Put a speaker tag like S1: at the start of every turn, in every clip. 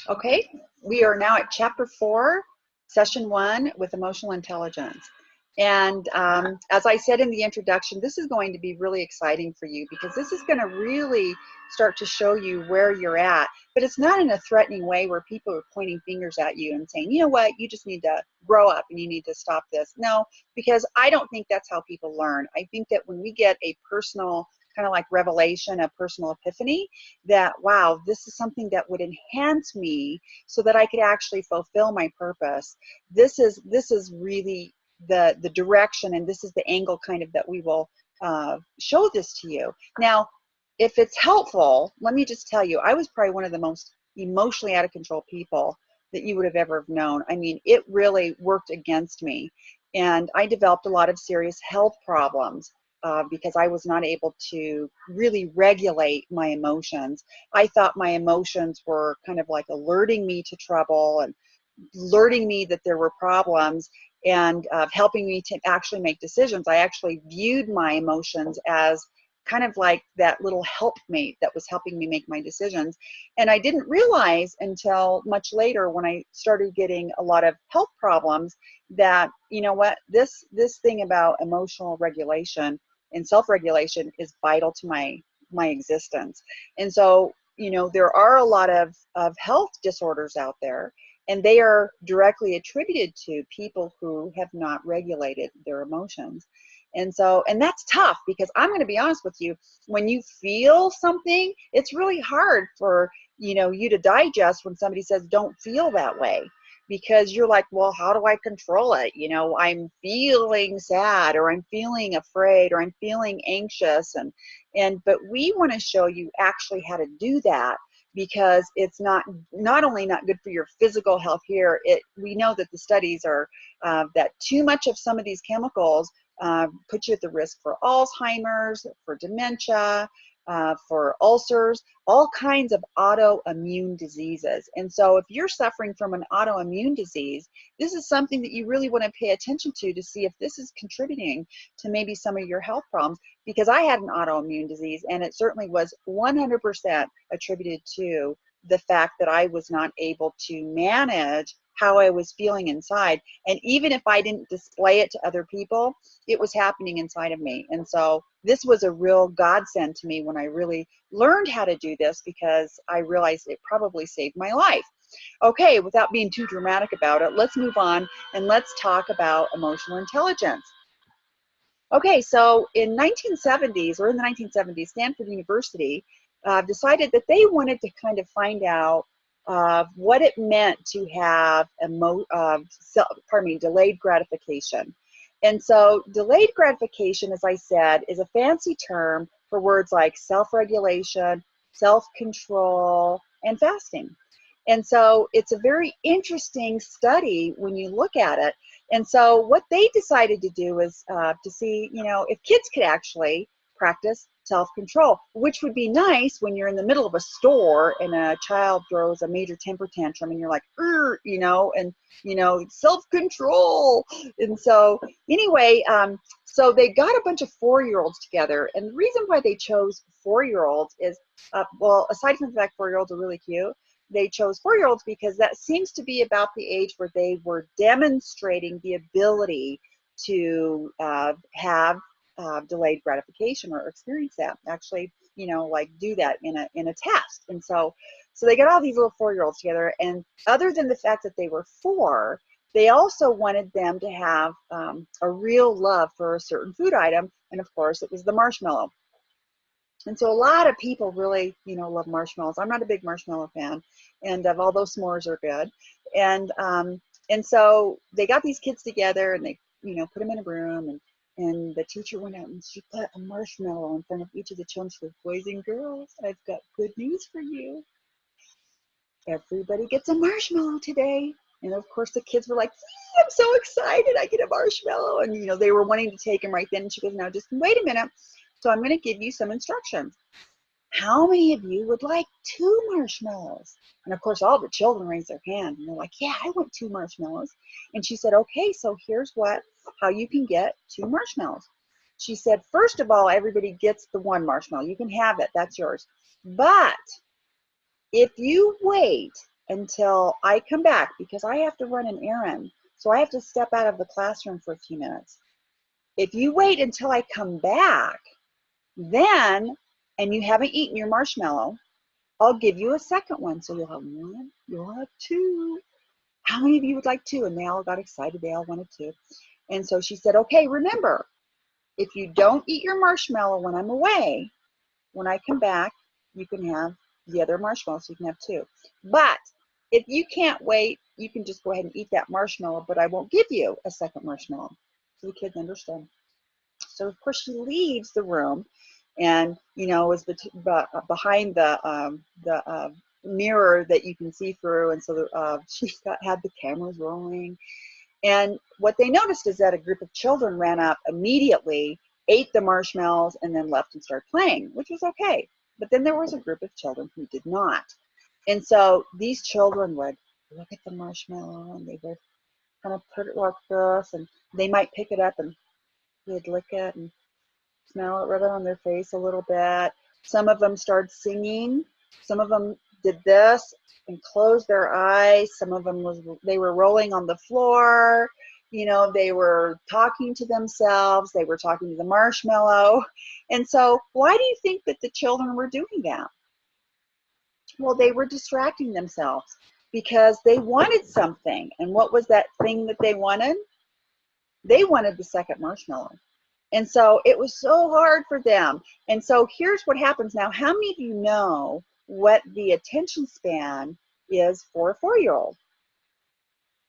S1: Okay, we are now at chapter 4, session 1 with emotional intelligence. And as I said in the introduction, this is going to be really exciting for you because this is going to really start to show you where you're at. But it's not in a threatening way where people are pointing fingers at you and saying, you know what, you just need to grow up and you need to stop this. No, because I don't think that's how people learn. I think that when we get a personal kind of like revelation, a personal epiphany, that wow, this is something that would enhance me so that I could actually fulfill my purpose. This is really the direction, and this is the angle kind of that we will show this to you. Now, if it's helpful, let me just tell you, I was probably one of the most emotionally out of control people that you would have ever known. I mean, it really worked against me, and I developed a lot of serious health problems because I was not able to really regulate my emotions. I thought my emotions were kind of like alerting me to trouble and alerting me that there were problems and helping me to actually make decisions. I actually viewed my emotions as kind of like that little helpmate that was helping me make my decisions. And I didn't realize until much later when I started getting a lot of health problems that, you know what, this thing about emotional regulation and self-regulation is vital to my existence. And so, you know, there are a lot of health disorders out there, and they are directly attributed to people who have not regulated their emotions. And so, and that's tough because I'm going to be honest with you, when you feel something, it's really hard for, you know, you to digest when somebody says, don't feel that way, because you're like, well, how do I control it? You know, I'm feeling sad, or I'm feeling afraid, or I'm feeling anxious. But we want to show you actually how to do that, because it's not only not good for your physical health here, we know that the studies are that too much of some of these chemicals put you at the risk for Alzheimer's, for dementia, for ulcers, all kinds of autoimmune diseases. And so if you're suffering from an autoimmune disease, this is something that you really want to pay attention to see if this is contributing to maybe some of your health problems. Because I had an autoimmune disease, and it certainly was 100% attributed to the fact that I was not able to manage how I was feeling inside. And even if I didn't display it to other people, it was happening inside of me. And so this was a real godsend to me when I really learned how to do this, because I realized it probably saved my life. Okay, without being too dramatic about it, let's move on and let's talk about emotional intelligence. Okay, so in 1970s, or in the 1970s, Stanford University decided that they wanted to kind of find out what it meant to have delayed gratification. And so delayed gratification, as I said, is a fancy term for words like self-regulation, self-control, and fasting. And so it's a very interesting study when you look at it. And so what they decided to do is to see, you know, if kids could actually practice self-control, which would be nice when you're in the middle of a store and a child throws a major temper tantrum and you're like, you know, and, you know, self-control. And so anyway, so they got a bunch of 4-year-olds together. And the reason why they chose 4-year-olds is, well, aside from the fact 4-year-olds are really cute, they chose 4-year-olds because that seems to be about the age where they were demonstrating the ability to have delayed gratification, or experience that, actually, you know, like do that in a test. And so they got all these little 4-year-olds together, and other than the fact that they were 4, they also wanted them to have a real love for a certain food item, and of course it was the marshmallow. And so a lot of people really, you know, love marshmallows. I'm not a big marshmallow fan, and although s'mores are good, and so they got these kids together, and they, you know, put them in a room, and the teacher went out and she put a marshmallow in front of each of the children. She said, "Boys and girls, I've got good news for you. Everybody gets a marshmallow today." And of course the kids were like, "I'm so excited, I get a marshmallow." And, you know, they were wanting to take them right then. And she goes, "Now just wait a minute. So I'm going to give you some instructions. How many of you would like 2 marshmallows?" And of course, all the children raised their hand, and they're like, "Yeah, I want 2 marshmallows." And she said, "Okay, so here's how you can get 2 marshmallows." She said, "First of all, everybody gets the 1 marshmallow. You can have it, that's yours. But if you wait until I come back because I have to run an errand. So I have to step out of the classroom for a few minutes. If you wait until I come back, then, and you haven't eaten your marshmallow, I'll give you a second one. So you'll have one, you'll have two. How many of you would like two? And they all got excited. They all wanted two. And so she said, okay, remember, if you don't eat your marshmallow when I'm away, when I come back, you can have the other marshmallow, so you can have two. But if you can't wait, you can just go ahead and eat that marshmallow, but I won't give you a second marshmallow. So the kids understand. So of course she leaves the room, and was behind the mirror that you can see through, and so she had the cameras rolling. And what they noticed is that a group of children ran up immediately, ate the marshmallows, and then left and started playing, which was okay. But then there was a group of children who did not. And so these children would look at the marshmallow, and they would kind of put it like this, and they might pick it up and they'd lick it and smell it, rub it on their face a little bit. Some of them started singing. Some of them did this and closed their eyes. Some of them they were rolling on the floor. They were talking to themselves. They were talking to the marshmallow. And so why do you think that the children were doing that? Well, they were distracting themselves because they wanted something. And what was that thing that they wanted? They wanted the second marshmallow. And so it was so hard for them. And so here's what happens now. How many of you know what the attention span is for a 4-year-old?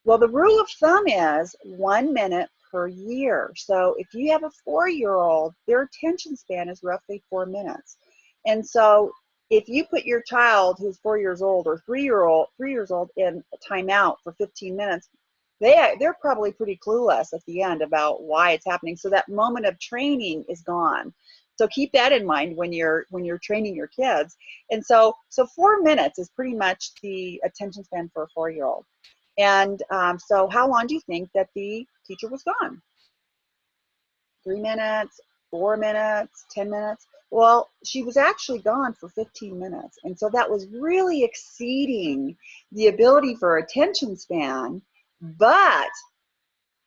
S1: Well, the rule of thumb is 1 minute per year. So if you have a 4-year-old, their attention span is roughly 4 minutes. And so if you put your child who's 4 years old or 3 years old in a timeout for 15 minutes, they're probably pretty clueless at the end about why it's happening. So that moment of training is gone. So keep that in mind when you're training your kids. And so 4 minutes is pretty much the attention span for a 4-year-old. And so how long do you think that the teacher was gone? 3 minutes, 4 minutes, 10 minutes? Well, she was actually gone for 15 minutes. And so that was really exceeding the ability for attention span. But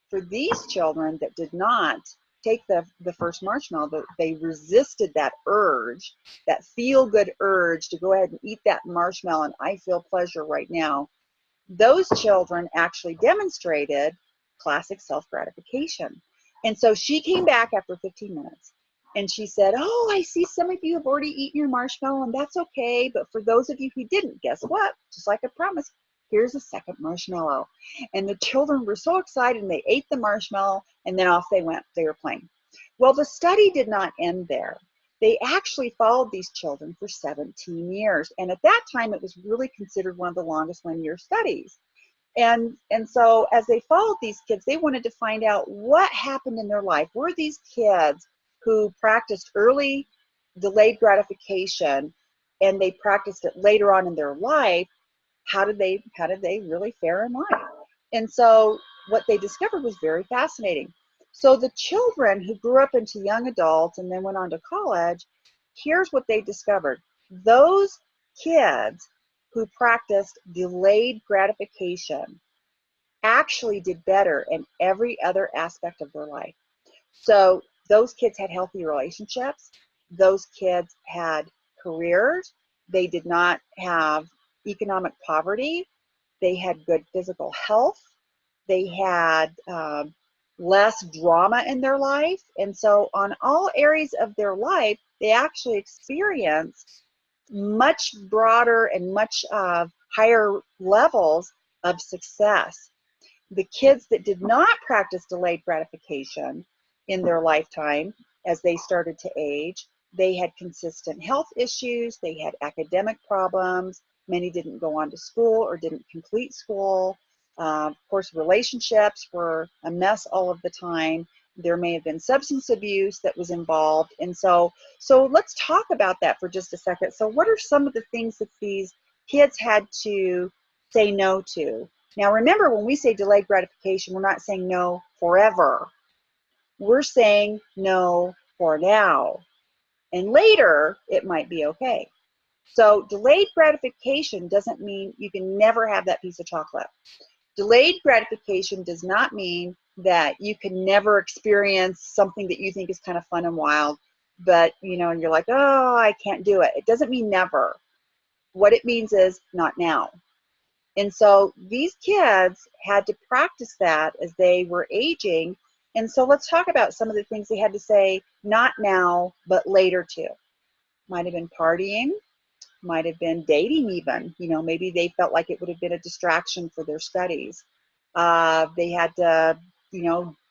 S1: for these children that did not take the first marshmallow, they resisted that urge, that feel-good urge to go ahead and eat that marshmallow, and I feel pleasure right now. Those children actually demonstrated classic self-gratification. And so she came back after 15 minutes and she said, oh, I see some of you have already eaten your marshmallow, and that's okay. But for those of you who didn't, guess what? Just like I promised, here's a second marshmallow. And the children were so excited, and they ate the marshmallow, and then off they went. They were playing. Well, the study did not end there. They actually followed these children for 17 years. And at that time, it was really considered one of the longest one-year studies. And so as they followed these kids, they wanted to find out what happened in their life. Were these kids who practiced early delayed gratification and they practiced it later on in their life, how did they really fare in life? And so what they discovered was very fascinating. So the children who grew up into young adults and then went on to college, here's what they discovered. Those kids who practiced delayed gratification actually did better in every other aspect of their life. So those kids had healthy relationships. Those kids had careers. They did not have economic poverty. They had good physical health. They had less drama in their life. And so on all areas of their life, they actually experienced much broader and much higher levels of success. The kids that did not practice delayed gratification in their lifetime, as they started to age, they had consistent health issues, they had academic problems, many didn't go on to school or didn't complete school. Of course, relationships were a mess all of the time. There may have been substance abuse that was involved. And so let's talk about that for just a second. So what are some of the things that these kids had to say no to? Now, remember, when we say delayed gratification, we're not saying no forever. We're saying no for now. And later, it might be okay. So delayed gratification doesn't mean you can never have that piece of chocolate. Delayed gratification does not mean that you can never experience something that you think is kind of fun and wild, but and you're like, oh, I can't do it. It doesn't mean never. What it means is not now. And so these kids had to practice that as they were aging. And so let's talk about some of the things they had to say, not now, but later too. Might have been partying, might have been dating even. Maybe they felt like it would have been a distraction for their studies. They had to,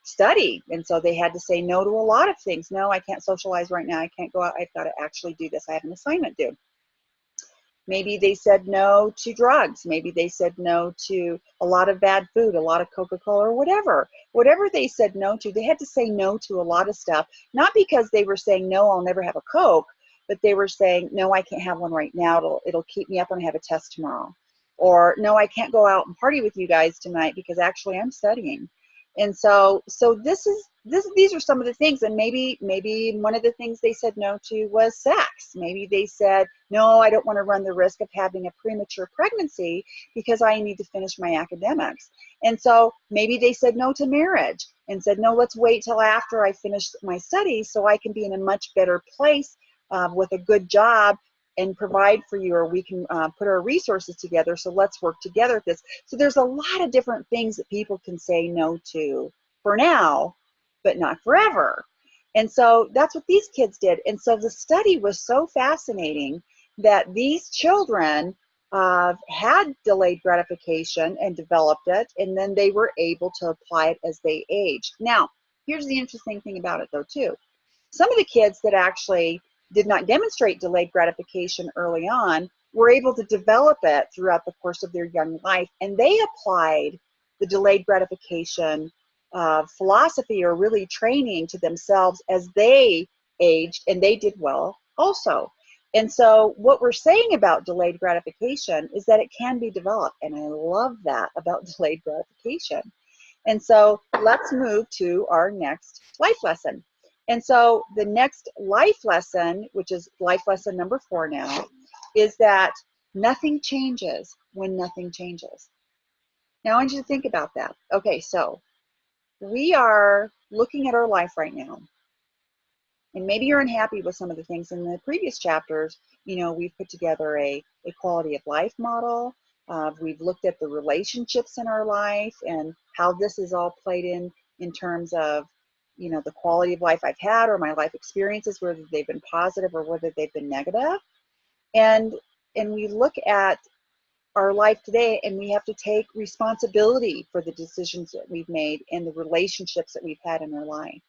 S1: study. And so they had to say no to a lot of things. No, I can't socialize right now. I can't go out. I've got to actually do this. I have an assignment due. Maybe they said no to drugs. Maybe they said no to a lot of bad food, a lot of Coca-Cola, or whatever. Whatever they said no to, they had to say no to a lot of stuff. Not because they were saying, no, I'll never have a Coke, but they were saying, no, I can't have one right now. It'll keep me up and I have a test tomorrow. Or, no, I can't go out and party with you guys tonight because actually I'm studying. And so these are some of the things. And maybe one of the things they said no to was sex. Maybe they said, no, I don't want to run the risk of having a premature pregnancy because I need to finish my academics. And so maybe they said no to marriage and said, no, let's wait till after I finish my studies so I can be in a much better place with a good job and provide for you, or we can put our resources together, so let's work together at this. So there's a lot of different things that people can say no to for now, but not forever. And so that's what these kids did. And so the study was so fascinating that these children had delayed gratification and developed it, and then they were able to apply it as they aged. Now, here's the interesting thing about it though too. Some of the kids that actually did not demonstrate delayed gratification early on were able to develop it throughout the course of their young life, and they applied the delayed gratification philosophy, or really training, to themselves as they aged, and they did well also. And so what we're saying about delayed gratification is that it can be developed, and I love that about delayed gratification. And so let's move to our next life lesson. And so the next life lesson, which is life lesson number 4 now, is that nothing changes when nothing changes. Now I want you to think about that. Okay, so we are looking at our life right now. And maybe you're unhappy with some of the things in the previous chapters. We've put together a quality of life model. We've looked at the relationships in our life and how this is all played in terms of the quality of life I've had, or my life experiences, whether they've been positive or whether they've been negative. And we look at our life today, and we have to take responsibility for the decisions that we've made and the relationships that we've had in our life.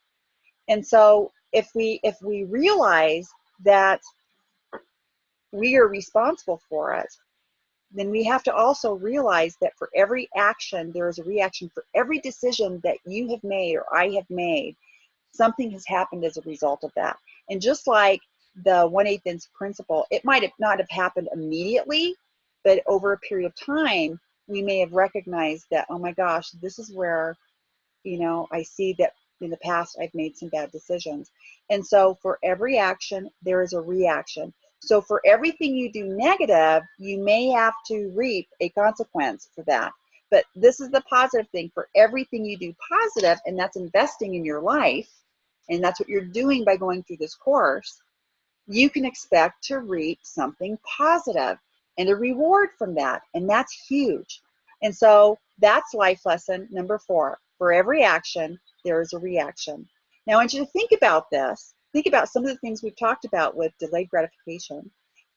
S1: And so if we realize that we are responsible for it, then we have to also realize that for every action, there is a reaction. For every decision that you have made or I have made, something has happened as a result of that. And just like the 1/8 principle, it might not have happened immediately, but over a period of time, we may have recognized that, oh my gosh, this is where, I see that in the past I've made some bad decisions. And so for every action, there is a reaction. So for everything you do negative, you may have to reap a consequence for that. But this is the positive thing. For everything you do positive, and that's investing in your life, and that's what you're doing by going through this course, you can expect to reap something positive and a reward from that. And that's huge. And so that's life lesson number 4. For every action, there is a reaction. Now I want you to think about this. Think about some of the things we've talked about with delayed gratification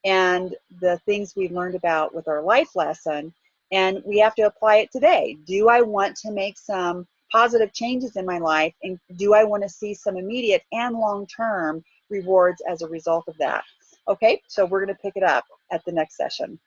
S1: and the things we've learned about with our life lesson, and we have to apply it today. Do I want to make some positive changes in my life, and do I want to see some immediate and long-term rewards as a result of that? Okay, so we're going to pick it up at the next session.